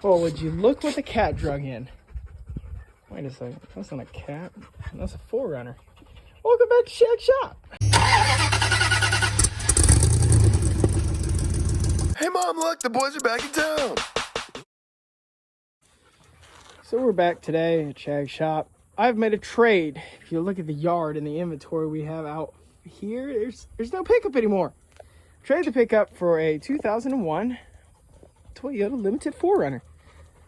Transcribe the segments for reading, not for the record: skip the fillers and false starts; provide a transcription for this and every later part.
Oh, would you look what the cat drug in? Wait a second. That's not a cat. That's a 4Runner. Welcome back to Shag Shop. Hey Mom, look, the boys are back in town. So we're back today at Shag Shop. I've made a trade. If you look at the yard and the inventory we have out here, there's no pickup anymore. Trade the pickup for a 2001 Toyota Limited 4Runner.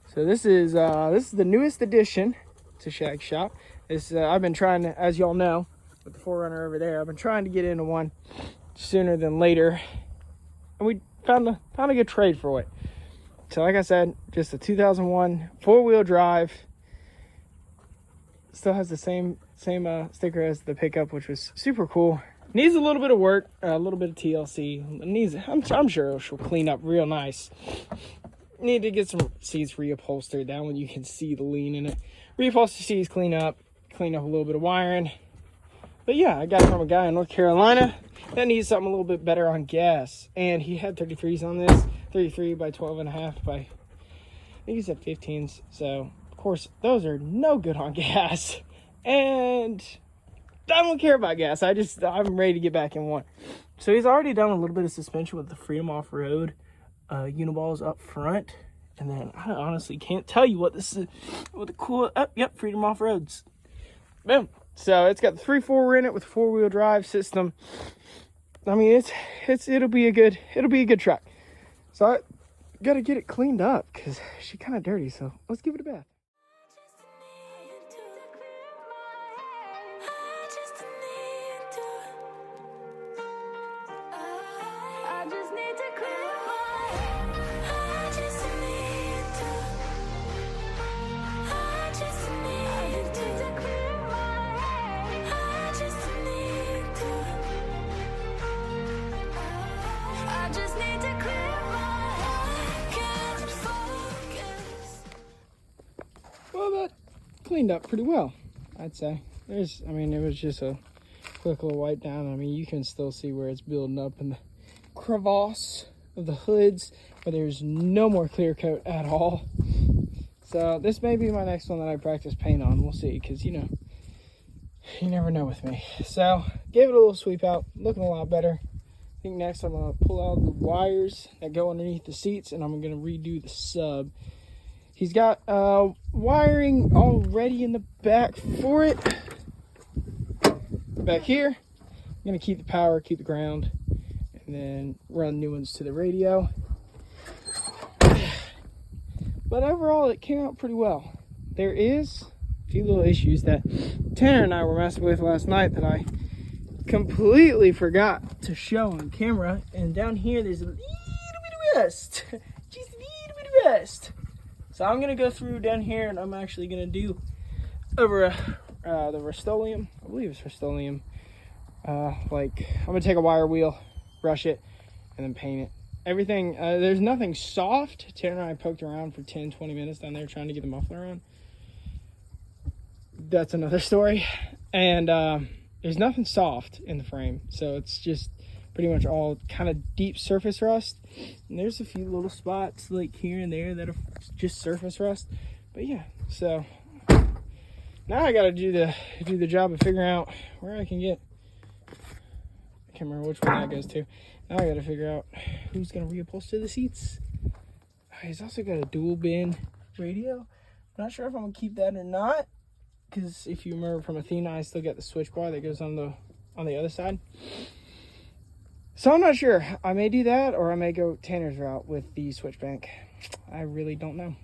So this is the newest addition to Shag Shop. I've been trying to, as y'all know, with the 4Runner over there, I've been trying to get into one sooner than later, and we found a good trade for it. So like I said, just a 2001 4-wheel drive. Still has the same sticker as the pickup, which was super cool. Needs a little bit of work, a little bit of TLC. I'm sure she'll clean up real nice. Need to get some seats reupholstered. That one you can see the lean in it. Reupholster seats, clean up a little bit of wiring. But yeah, I got it from a guy in North Carolina that needs something a little bit better on gas. And he had 33s on this, 33 by 12.5 by, I think he said 15s. So of course those are no good on gas. And I don't care about gas. I'm ready to get back in one. So he's already done a little bit of suspension with the Freedom Off-Road uniballs up front. And then I honestly can't tell you what this is. What the cool, Freedom Off-Roads. Boom. So it's got the 3.4 in it with a 4-wheel drive system. I mean, it'll be a good truck. So I gotta get it cleaned up because she's kind of dirty. So let's give it a bath. Well, that cleaned up pretty well, I'd say. It was just a quick little wipe down. I mean, you can still see where it's building up in the crevasse of the hoods, but there's no more clear coat at all. So this may be my next one that I practice paint on. We'll see, because, you never know with me. So, gave it a little sweep out, looking a lot better. I think next I'm going to pull out the wires that go underneath the seats, and I'm going to redo the sub. He's got wiring already in the back for it. Back here, I'm going to keep the power, keep the ground, and then run new ones to the radio. But overall, it came out pretty well. There is a few little issues that Tanner and I were messing with last night that I completely forgot to show on camera. And down here, there's a little bit of rust. Just a little bit of rust. So I'm going to go through down here, and I'm actually going to do over the Rust-Oleum. I believe it's Rust-Oleum. I'm going to take a wire wheel, brush it, and then paint it. Everything, there's nothing soft. Tanner and I poked around for 10-20 minutes down there trying to get the muffler on. That's another story. And there's nothing soft in the frame. So it's just pretty much all kind of deep surface rust. And there's a few little spots like here and there that are just surface rust. But yeah, so now I got to do the job of figuring out where I can get, I can't remember which one that goes to. Now I got to figure out who's going to reupholster the seats. He's also got a dual bin radio. I'm not sure if I'm going to keep that or not, because if you remember from Athena, I still got the switch bar that goes on the other side. So I'm not sure. I may do that, or I may go Tanner's route with the switch bank. I really don't know.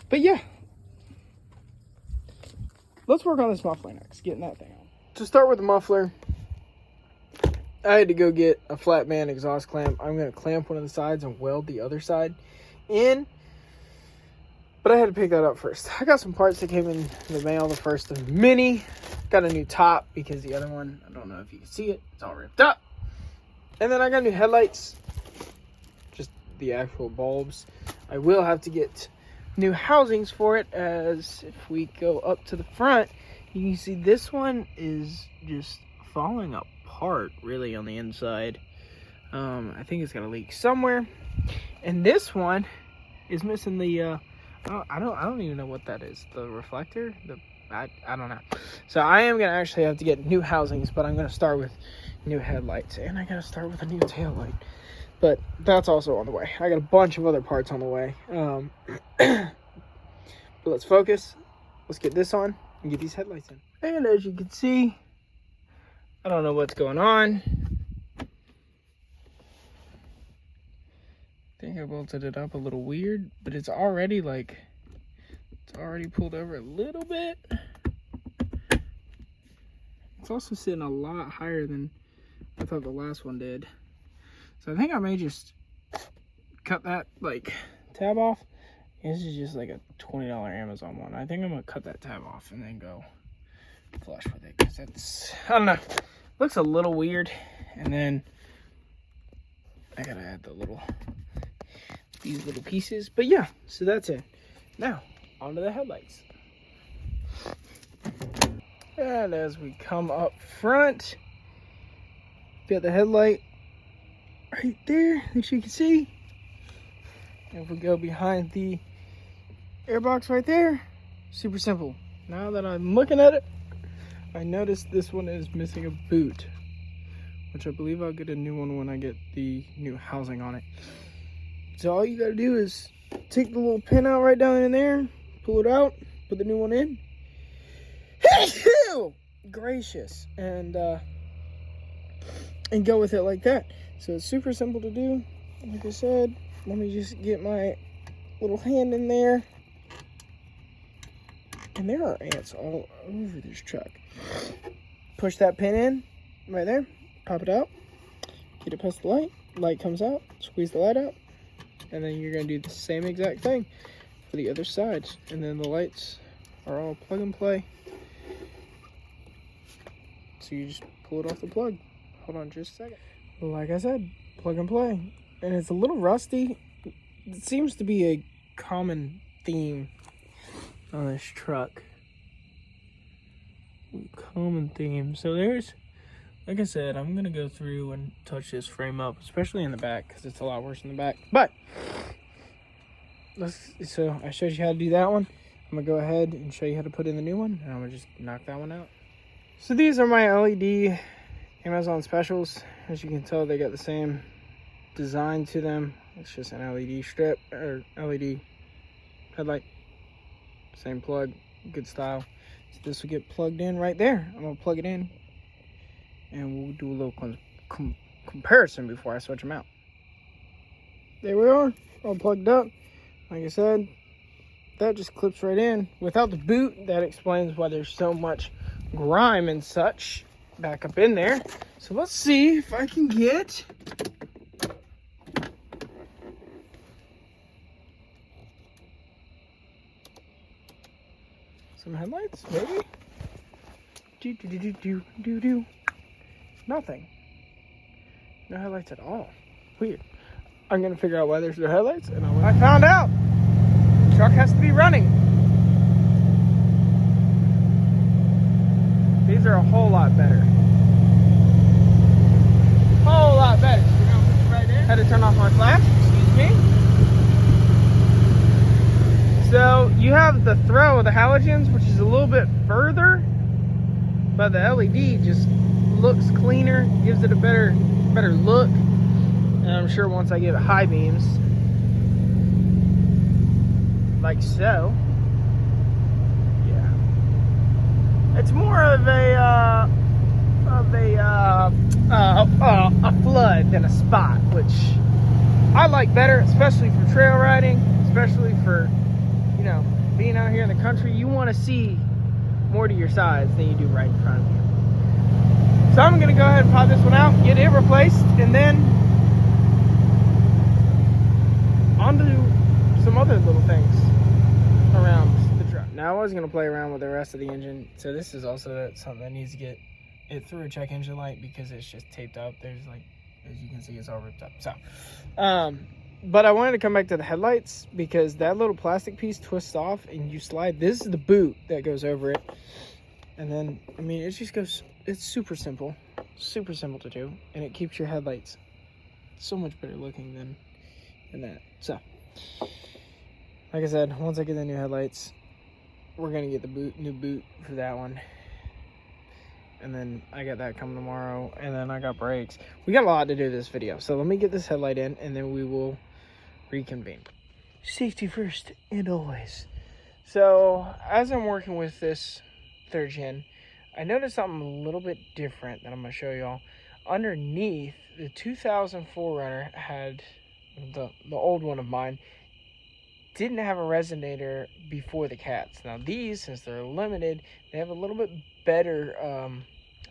But yeah, let's work on this muffler next, getting that thing on. To start with the muffler, I had to go get a flat band exhaust clamp. I'm going to clamp one of the sides and weld the other side in. But I had to pick that up first. I got some parts that came in the mail, the first of many. Got a new top because the other one, I don't know if you can see it, it's all ripped up. And then I got new headlights, just the actual bulbs. I will have to get new housings for it, as if we go up to the front, you can see this one is just falling apart really on the inside. I think it's got a leak somewhere. And this one is missing the I don't even know what that is. The reflector? I don't know. So I am gonna actually have to get new housings, but I'm gonna start with new headlights, and I gotta start with a new tail light. But that's also on the way. I got a bunch of other parts on the way. But let's focus. Let's get this on and get these headlights in. And as you can see, I don't know what's going on. I think I bolted it up a little weird, but it's already pulled over a little bit. It's also sitting a lot higher than I thought the last one did. So I think I may just cut that tab off. This is just like a $20 Amazon one. I think I'm gonna cut that tab off and then go flush with it, because it's, I don't know, looks a little weird. And then I gotta add these little pieces. But yeah, so that's it. Now onto the headlights. And as we come up front, got the headlight right there that you can see. If we go behind the airbox right there, super simple. Now that I'm looking at it, I noticed this one is missing a boot, which I believe I'll get a new one when I get the new housing on it. So all you gotta do is take the little pin out right down in there, pull it out, put the new one in. Gracious, and go with it like that. So it's super simple to do. Like I said, let me just get my little hand in there. And there are ants all over this truck. Push that pin in right there, pop it out, get it past the light. Light comes out, squeeze the light out, and then you're gonna do the same exact thing for the other sides. And then the lights are all plug and play. So you just pull it off the plug. Hold on just a second. Like I said, plug and play. And it's a little rusty. It seems to be a common theme on this truck. Common theme. So there's, like I said, I'm going to go through and touch this frame up, especially in the back, because it's a lot worse in the back. But, so I showed you how to do that one. I'm going to go ahead and show you how to put in the new one. And I'm going to just knock that one out. So these are my LED Amazon specials. As you can tell, they got the same design to them. It's just an LED strip or LED headlight. Same plug, good style. So this will get plugged in right there. I'm gonna plug it in and we'll do a little comparison before I switch them out. There we are, all plugged up. Like I said, that just clips right in. Without the boot, that explains why there's so much grime and such back up in there. So let's see if I can get some headlights, maybe? Do. Nothing. No headlights at all. Weird. I'm gonna figure out why there's no headlights, and I found out. The truck has to be running. These are a whole lot better. Whole lot better. Right there. Had to turn off my flash. Excuse me. So you have the throw of the halogens, which is a little bit further, but the LED just looks cleaner, gives it a better look. And I'm sure once I give it high beams, like so, yeah, it's more of a flood than a spot, which I like better, especially for trail riding, especially for, you know, being out here in the country. You want to see more to your sides than you do right in front of you. So I'm gonna go ahead and pop this one out, get it replaced, and then on to some other little things around the truck. Now I was gonna play around with the rest of the engine, so this is also something that needs to get it through a check engine light because it's just taped up. There's, like, as you can see, it's all ripped up. So but I wanted to come back to the headlights because that little plastic piece twists off and you slide. This is the boot that goes over it. And then, I mean, it just goes, it's super simple to do. And it keeps your headlights so much better looking than that. So, like I said, once I get the new headlights, we're gonna get the new boot for that one. And then I got that coming tomorrow, and then I got brakes. We got a lot to do this video, so let me get this headlight in, and then we will reconvene. Safety first and always. So as I'm working with this 3rd gen, I noticed something a little bit different that I'm gonna show y'all. Underneath, the 2000 4Runner had, the old one of mine, didn't have a resonator before the cats. Now these, since they're limited, they have a little bit better,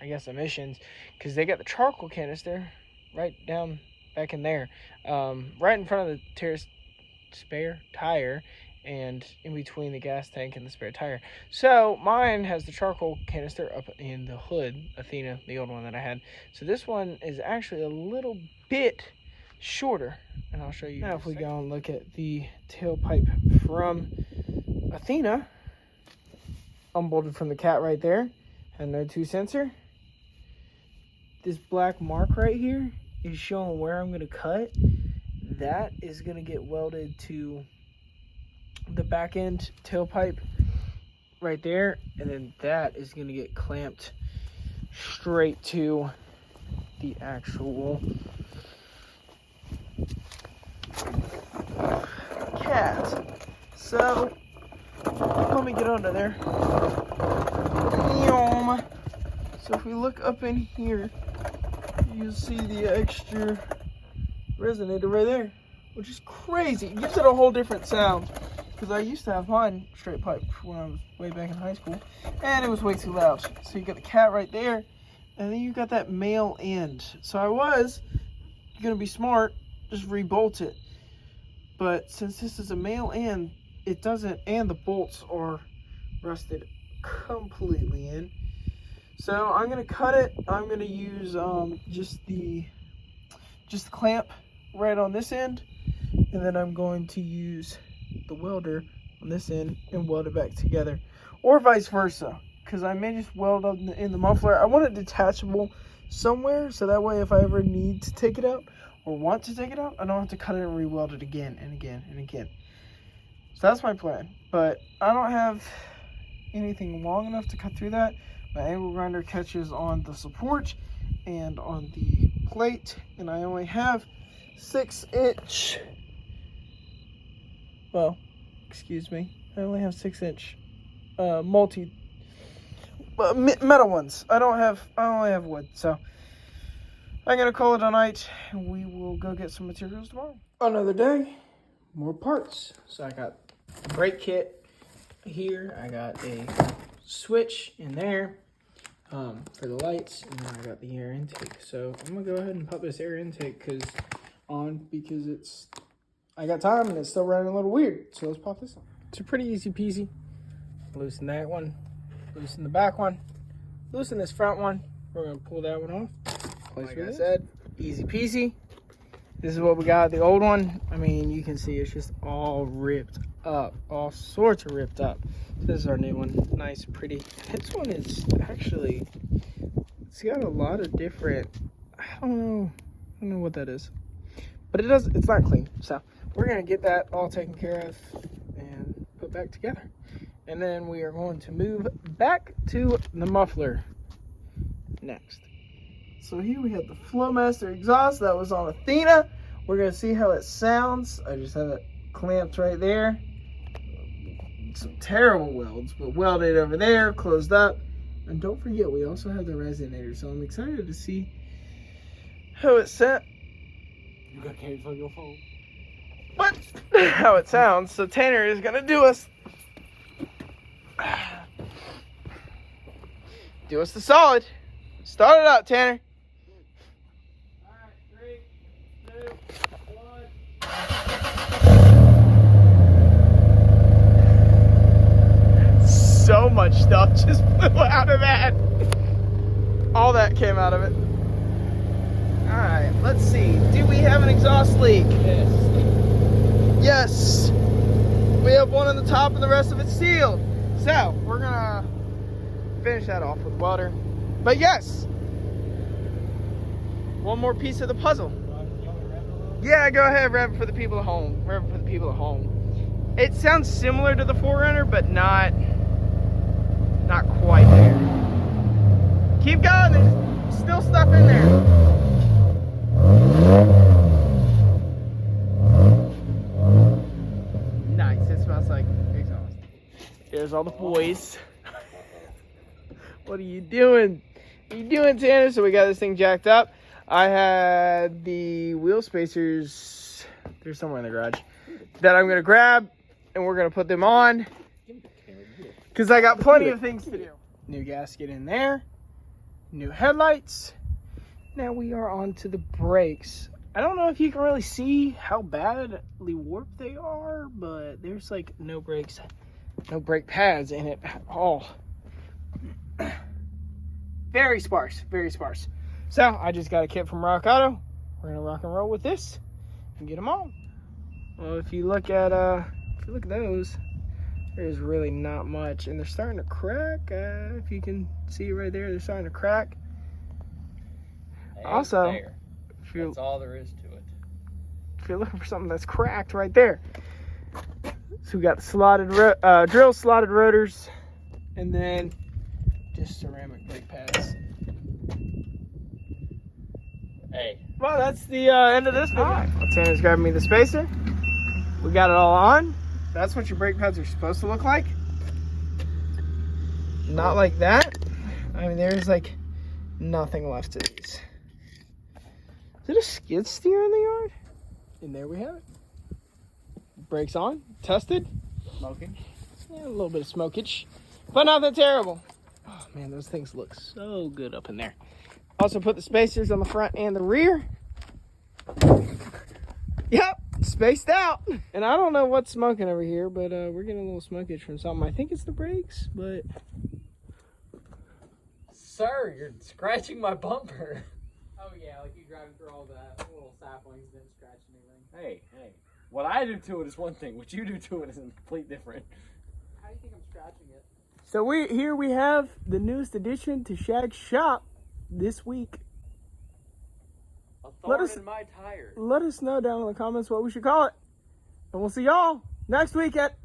I guess, emissions, because they got the charcoal canister right down back in there, right in front of the spare tire, and in between the gas tank and the spare tire. So mine has the charcoal canister up in the hood, Athena, the old one that I had. So this one is actually a little bit shorter, and I'll show you. Now if we go and look at the tailpipe from Athena, unbolted from the cat right there, had no 2 sensor. This black mark right here is showing where I'm going to cut. That is going to get welded to the back end tailpipe right there, and then that is going to get clamped straight to the actual cat. So let me get under there. So if we look up in here, you'll see the extra resonator right there, which is crazy. It gives it a whole different sound, because I used to have mine straight pipe when I was way back in high school, and it was way too loud. So you got the cat right there, and then you got that male end. So I was gonna be smart, just rebolt it, but since this is a male end, it doesn't, and the bolts are rusted completely in. So I'm gonna cut it. I'm gonna use just the clamp right on this end, and then I'm going to use the welder on this end and weld it back together, or vice versa, because I may just weld up in the muffler. I want it detachable somewhere, so that way if I ever need to take it out or want to take it out, I don't have to cut it and re-weld it again and again and again. So that's my plan, but I don't have anything long enough to cut through that. My angle grinder catches on the support and on the plate, and I only have 6-inch, well, excuse me, I only have 6-inch metal ones. I only have wood. So I'm gonna call it a night, and we will go get some materials tomorrow. Another day, more parts. So I got a brake kit here, I got a switch in there for the lights, and then I got the air intake. So I'm gonna go ahead and pop this air intake because it's, I got time and it's still running a little weird. So let's pop this on. It's a pretty easy peasy. Loosen that one, loosen the back one, loosen this front one. We're gonna pull that one off. Like I said, easy peasy. This is what we got, the old one. I mean, you can see it's just all ripped up, all sorts of ripped up. This is our new one, nice, pretty. This one is actually, it's got a lot of different, I don't know what that is, but it's not clean. So we're gonna get that all taken care of and put back together. And then we are going to move back to the muffler next. So here we have the Flowmaster exhaust that was on Athena. We're gonna see how it sounds. I just have it clamped right there. Some terrible welds, but welded over there, closed up. And don't forget, we also have the resonator, so I'm excited to see how it's set. You got cables on your phone? What? How it sounds. So Tanner is gonna do us the solid. Start it out, Tanner. Alright, 3, 2, 1. So much stuff just flew out of that. All that came out of it. Alright, let's see. Do we have an exhaust leak? Yes. Yes. We have one on the top and the rest of it's sealed. So, we're gonna finish that off with water. But yes, one more piece of the puzzle. Yeah, go ahead, rev it for the people at home. Rev it for the people at home. It sounds similar to the 4Runner, but not quite there. Keep going, there's still stuff in there. Nice, it smells like exhaust. There's all the boys. What are you doing? What are you doing, Tanner? So we got this thing jacked up. I had the wheel spacers, they're somewhere in the garage, that I'm gonna grab and we're gonna put them on because I got plenty of things to do. New gasket in there, new headlights. Now we are on to the brakes. I don't know if you can really see how badly warped they are, but there's like no brakes, no brake pads in it at all. Very sparse, very sparse. So I just got a kit from Rock Auto. We're gonna rock and roll with this and get them on. Well, if you look at those, there's really not much, and they're starting to crack. If you can see right there, they're starting to crack. Also, That's all there is to it. If you're looking for something that's cracked, right there. So we got the slotted drill slotted rotors, and then just ceramic brake pads. Hey. Well, that's the end of this video. Tanner's grabbing me the spacer. We got it all on. That's what your brake pads are supposed to look like. Not like that. I mean, there's like nothing left to these. Is it a skid steer in the yard? And there we have it. Brakes on, tested. Smoking. Yeah, a little bit of smokage, but not that terrible. Oh man, those things look so good up in there. Also put the spacers on the front and the rear. Yep, spaced out. And I don't know what's smoking over here, but we're getting a little smokage from something. I think it's the brakes, but... Sir, you're scratching my bumper. Oh yeah, like you driving through all the little saplings, didn't scratch anything. Hey. What I do to it is one thing. What you do to it is completely different. How do you think I'm scratching it? So here we have the newest addition to Shag's shop this week. A Let thorn us- in my tire. Let us know down in the comments what we should call it. And we'll see y'all next week at